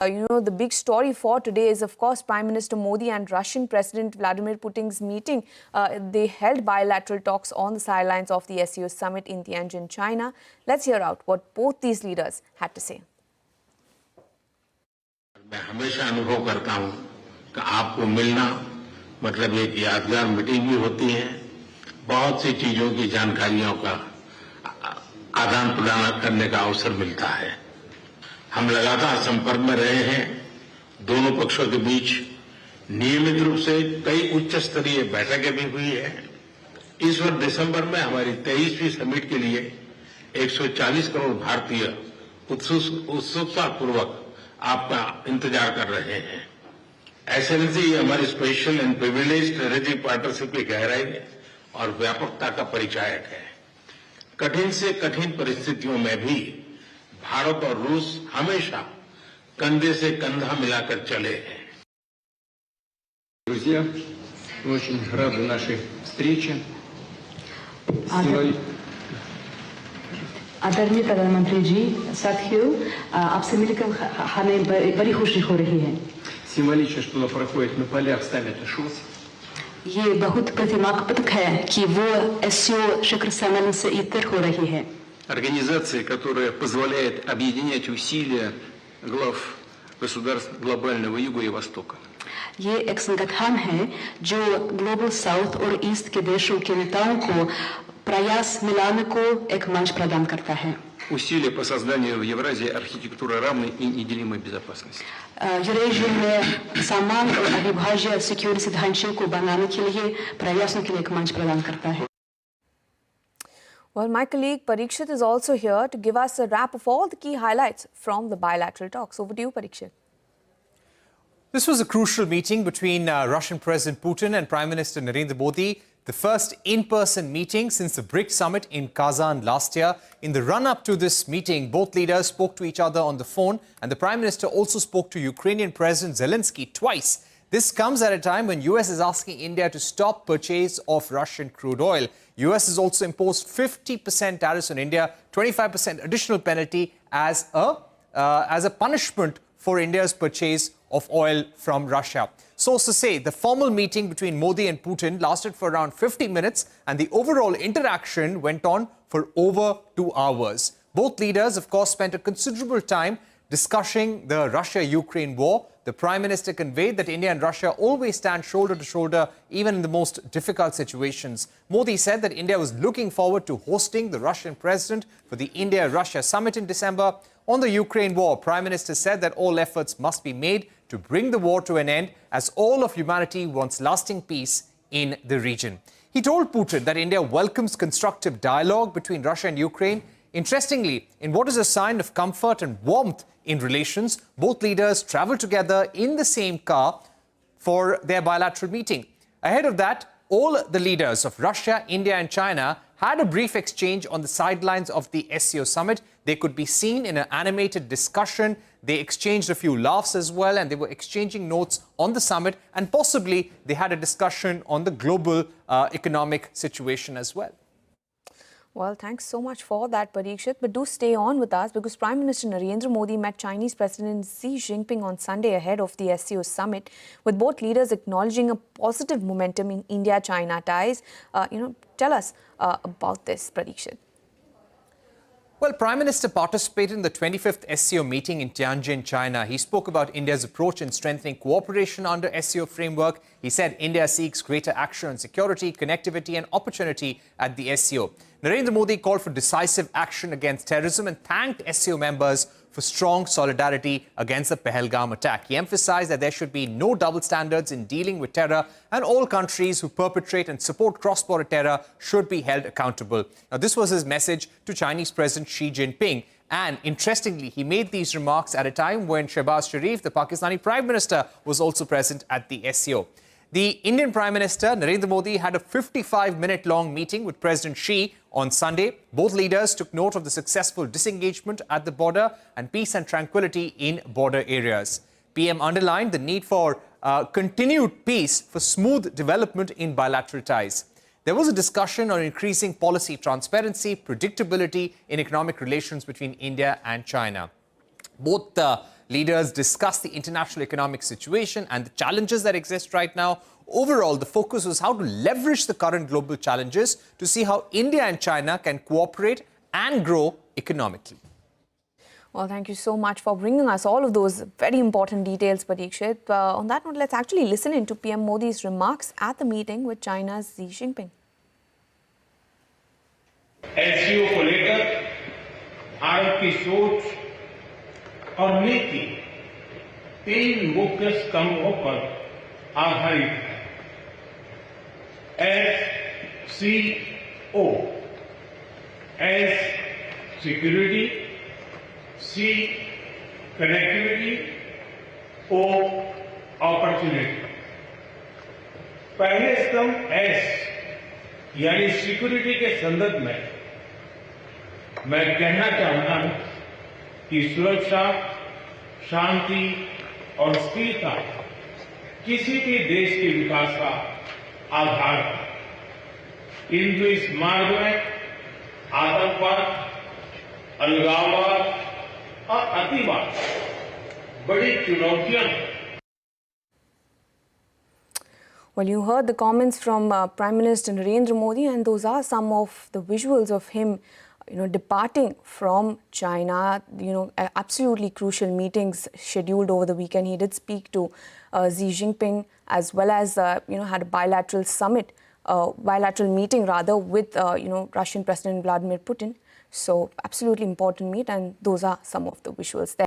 The big story for today is, of course, Prime Minister Modi and Russian President Vladimir Putin's meeting. They held bilateral talks on the sidelines of the SCO summit in Tianjin, China. Let's hear out what both these leaders had to say. मैं हमेशा अनुभव करता हूं कि आपको मिलना मतलब एक यादगार मीटिंग भी होती है, बहुत सी चीजों की जानकारियों का आदान प्रदान करने का अवसर मिलता है। हम लगातार संपर्क में रहे हैं। दोनों पक्षों के बीच नियमित रूप से कई उच्च स्तरीय बैठकें भी हुई है। इस वर्ष दिसंबर में हमारी 23वीं समिट के लिए 140 करोड़ भारतीय उत्सुकतापूर्वक आपका इंतजार कर रहे हैं। एक्सेलेंसी, ये हमारी special and privilege strategic partnership की गहराई और व्यापकता का परिचायक है। कठिन से कठिन परिस्थितियों में भी भारत और रूस हमेशा कंधे से कंधा मिलाकर चले हैं। Друзья, мы очень рады нашей встрече. आदरणीय प्रधानमंत्री जी, साथियों, आपसे मिलकर हमें बड़ी खुशी हो रही है। Символично, что она проходит на полях саммита ШОС. ये बहुत प्रतिमात्मक है कि वो SCO शिखर सम्मेलन से इतर हो रही है। Организация, которая позволяет объединять усилия глав государств глобального Юга и Востока. ये एक संगठन है जो ग्लोबल साउथ और ईस्ट के देशों के नेताओं को प्रयास मिलाने को एक मंच प्रदान करता है। Усилия по созданию в Евразии архитектуры равной и неделимой безопасности. यूरेशिया में समान और अविभाज्य सिक्योरिटी ढांचे को बनाने के लिए प्रयासों के लिए एक मंच प्रदान करता है। Well, my colleague Parikshit is also here to give us a wrap of all the key highlights from the bilateral talks. Over to you, Parikshit. This was a crucial meeting between Russian President Putin and Prime Minister Narendra Modi, the first in-person meeting since the BRICS summit in Kazan last year. In the run-up to this meeting, both leaders spoke to each other on the phone, and the Prime Minister also spoke to Ukrainian President Zelensky twice. This comes at a time when US is asking India to stop purchase of Russian crude oil. US has also imposed 50% tariffs on India, 25% additional penalty as a punishment for India's purchase of oil from Russia. Sources say the formal meeting between Modi and Putin lasted for around 50 minutes and the overall interaction went on for over 2 hours. Both leaders, of course, spent a considerable time discussing the Russia-Ukraine war. The Prime Minister conveyed that India and Russia always stand shoulder to shoulder, even in the most difficult situations. Modi said that India was looking forward to hosting the Russian president for the India-Russia summit in December. On the Ukraine war, Prime Minister said that all efforts must be made to bring the war to an end, as all of humanity wants lasting peace in the region. He told Putin that India welcomes constructive dialogue between Russia and Ukraine. Interestingly, in what is a sign of comfort and warmth in relations, both leaders travelled together in the same car for their bilateral meeting. Ahead of that, all the leaders of Russia, India and China had a brief exchange on the sidelines of the SCO summit. They could be seen in an animated discussion. They exchanged a few laughs as well, and they were exchanging notes on the summit, and possibly they had a discussion on the global economic situation as well. Well, thanks so much for that, Parikshit. But do stay on with us, because Prime Minister Narendra Modi met Chinese President Xi Jinping on Sunday ahead of the SCO summit, with both leaders acknowledging a positive momentum in India-China ties. Tell us about this, Parikshit. Well, Prime Minister participated in the 25th SCO meeting in Tianjin, China. He spoke about India's approach in strengthening cooperation under SCO Framework. He said India seeks greater action on security, connectivity and opportunity at the SCO. Narendra Modi called for decisive action against terrorism and thanked SCO members for strong solidarity against the Pahalgam attack. He emphasized that there should be no double standards in dealing with terror, and all countries who perpetrate and support cross-border terror should be held accountable. Now, this was his message to Chinese President Xi Jinping. And interestingly, he made these remarks at a time when Shehbaz Sharif, the Pakistani Prime Minister, was also present at the SCO. The Indian Prime Minister, Narendra Modi, had a 55-minute-long meeting with President Xi on Sunday. Both leaders took note of the successful disengagement at the border and peace and tranquility in border areas. PM underlined the need for continued peace for smooth development in bilateral ties. There was a discussion on increasing policy transparency, predictability in economic relations between India and China. Both Leaders discussed the international economic situation and the challenges that exist right now. Overall, the focus was how to leverage the current global challenges to see how India and China can cooperate and grow economically. Well, thank you so much for bringing us all of those very important details, Parikshit. On that note, let's actually listen in to PM Modi's remarks at the meeting with China's Xi Jinping. SCO को लेकर भारत की सोच और नीति 3 मुख्य स्तंभों पर आधारित है। SCO, S security, C connectivity, O opportunity. पहले स्तंभ S यानी सिक्योरिटी के संदर्भ में मैं कहना चाहता हूं कि सुरक्षा, शांति और स्थिरता किसी भी देश के विकास का आधार है। किंतु इस मार्ग में आतंकवाद, अलगाववाद और अतिवाद बड़ी चुनौतियां हैं। Well, you heard the comments from Prime Minister Narendra Modi, and those are some of the visuals of him, departing from China. Absolutely crucial meetings scheduled over the weekend. He did speak to Xi Jinping, as well as had a bilateral summit, bilateral meeting rather, with Russian President Vladimir Putin. So absolutely important meet, and those are some of the visuals there.